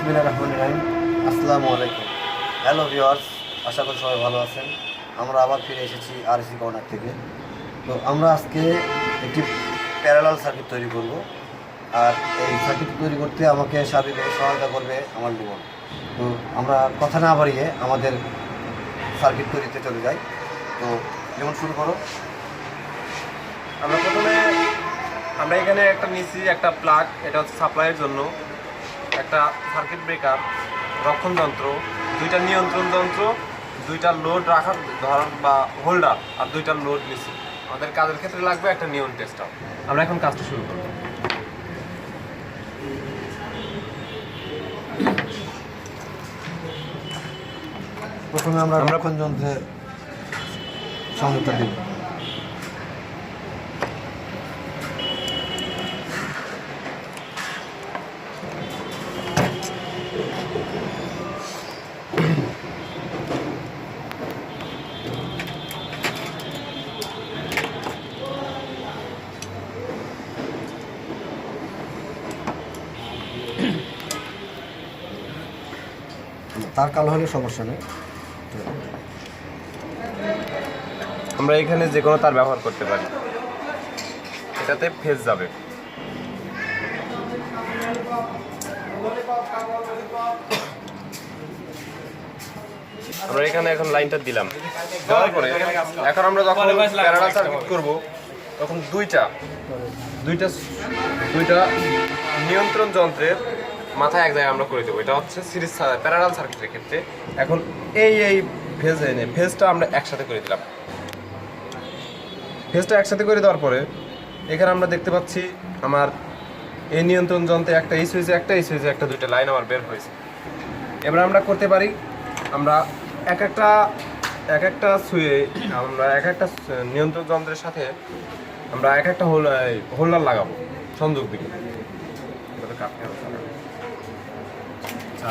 বিসমিল্লাহির রহমানির রহিম। আসসালামু আলাইকুম। হ্যালো ভিউয়ার্স, আশা করি সবাই ভালো আছেন। আমরা আবার ফিরে এসেছি আরসি কর্নার থেকে। তো আমরা আজকে একটি প্যারালাল সার্কিট তৈরি করব। আর এই সার্কিট তৈরি করতে আমাকে সার্বিকভাবে সহায়তা করবে আমার লিমন। তো আমরা কথা না বাড়িয়ে আমাদের সার্কিট তৈরিতে চলে যাই। তো লিমন, শুরু করো। আমরা এখানে একটা নিচ্ছি, একটা প্লাগ, এটা হচ্ছে সাপ্লাইয়ের জন্য, একটা সার্কিট ব্রেকার, রক্ষণ যন্ত্র, দুইটা নিয়ন্ত্রণ যন্ত্র, দুইটা লোড রাখার ধরন বা হোল্ডার, আর দুইটা লোড নিচ্ছি। আমাদের কাজের ক্ষেত্রে লাগবে একটা নিয়ন টেস্টার। আমরা এখন কাজটা শুরু করব। প্রথমে আমরা রক্ষণ যন্ত্রের সংযোগটা দিব। তার কালো হলে সমস্যা নেই। আমরা এখানে যে কোনো তার ব্যবহার করতে পারি, এটাতে ফেজ যাবে। আমরা এখানে এখন লাইনটা দিলাম, দেওয়ার পরে এখন আমরা যখন প্যারালাল সার্কিট করব, তখন দুইটা নিয়ন্ত্রণ যন্ত্রের মাথায় এক জায়গায় আমরা করে দেবো। এটা হচ্ছে সিরিজ প্যারালাল সার্কিটের ক্ষেত্রে। এখন এই ফেজটা আমরা একসাথে করে দিলাম। ফেজটা একসাথে করে দেওয়ার পরে এখানে আমরা দেখতে পাচ্ছি আমার এই নিয়ন্ত্রণ যন্ত্রে একটা এই সুইচে একটা দুইটা লাইন আমার বের হয়েছে। এবার আমরা করতে পারি, আমরা এক একটা নিয়ন্ত্রণ যন্ত্রের সাথে আমরা এক একটা হোল্ডার লাগাবো সংযোগ দিকে।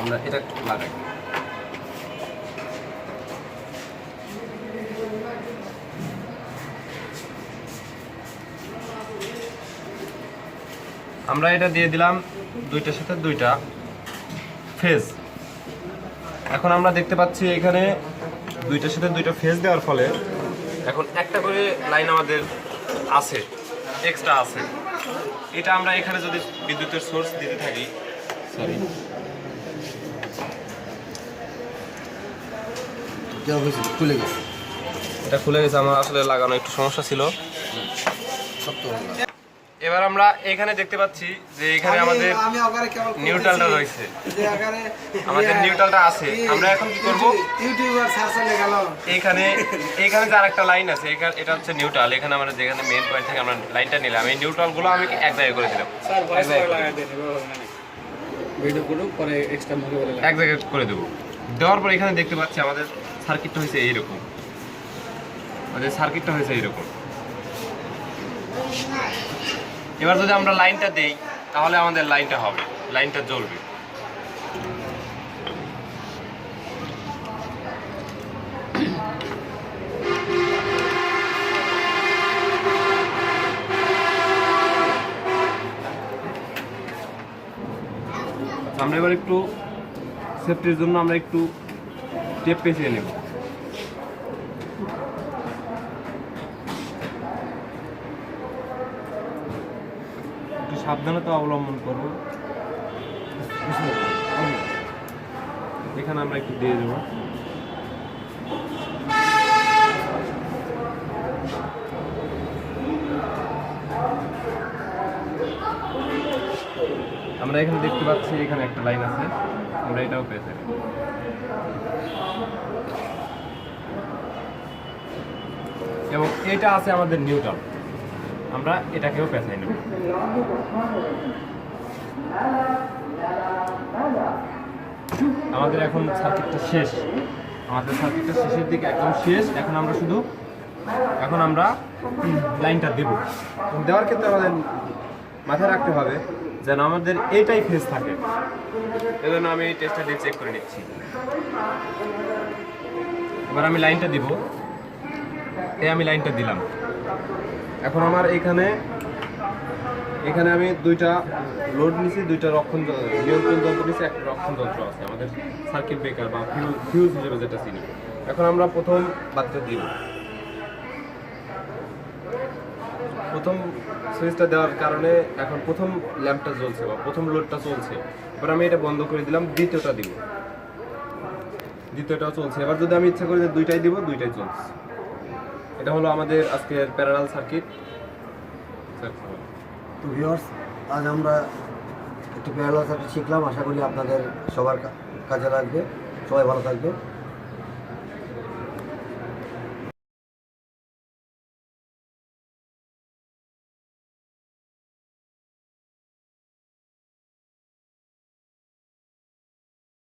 আমরা এটা লাগাই। আমরা এটা দিয়ে দিলাম দুইটার সাথে দুইটা ফেজ। এখন আমরা দেখতে পাচ্ছি এখানে দুইটার সাথে দুইটা ফেজ দেওয়ার ফলে এখন একটা করে লাইন আমাদের আছে, এক্সট্রা আছে। এটা আমরা এখানে যদি বিদ্যুতের সোর্স দিতে থাকি, এটা খুলে গেছে, আমার আসলে লাগানো একটু সমস্যা ছিল। এবার আমরা এখানে দেখতে পাচ্ছি যে এখানে আমাদের নিউট্রালটা রয়েছে, আমাদের নিউট্রালটা আছে। আমরা এখন কি করব, এখানে যার একটা লাইন আছে, এটা হচ্ছে নিউট্রাল। এখানে আমরা যেখানে মেইন পয়েন্ট থেকে আমরা লাইনটা নিলাম, এই নিউট্রালগুলো আমি এক জায়গায় করে দিলাম, এক জায়গায় করে দেবো। দেওয়ার পর এখানে দেখতে পাচ্ছি আমাদের সার্কিটটা হয়েছে এইরকম। এবার যদি আমরা লাইনটা দেই, তাহলে আমাদের লাইনটা হবে, লাইনটা জ্বলবে। আমরা এবার একটু সেফটির জন্য আমরা একটু টেপ পেঁচিয়ে নেব। একটু সাবধানতা অবলম্বন করব। এখানে আমরা একটু দিয়ে দেব। আমরা এখানে দেখতে পাচ্ছি এখানে একটা লাইন আছে, আমরা এটাও পেয়েছি। এবং এটা আছে আমাদের নিউট্রাল, আমরা এটাকেও পেঁচাই নেব। আমাদের এখন সার্কিটটা শেষ, শেষের দিকে একদম শেষ। এখন আমরা লাইনটা দেব। দেওয়ার ক্ষেত্রে আমাদের মাথায় রাখতে হবে যেন আমাদের এইটাই ফেজ থাকে। এজন্য আমি এই টেস্টটা দিয়ে চেক করে নিচ্ছি। এবার আমি লাইনটা দিব, আমি লাইনটা দিলাম। এখন আমার এখানে এখানে আমি দুইটা লোড নিছি, দুইটা নিয়ন্ত্রণ যন্ত্র নিছি, একটা রক্ষণ যন্ত্র আছে আমাদের সার্কিট ব্রেকার বা ফিউজ হিসেবে যেটা চিনি। এখন আমরা প্রথম বাতিটা দিব। প্রথম সুইচটা দেওয়ার কারণে এখন প্রথম ল্যাম্পটা জ্বলছে বা প্রথম লোডটা চলছে। এবার আমি এটা বন্ধ করে দিলাম, দ্বিতীয়টা দিব, দ্বিতীয়টাও চলছে। এবার যদি আমি ইচ্ছা করি যে দুইটাই দিব, দুইটাই চলছে। এটা হলো আমাদের আজকের প্যারালাল সার্কিট। তো ভিউয়ার্স, আজ আমরা একটু প্যারালাল সার্কিট শিখলাম। আশা করি আপনাদের সবার কাজে লাগবে। সবাই ভালো থাকবে।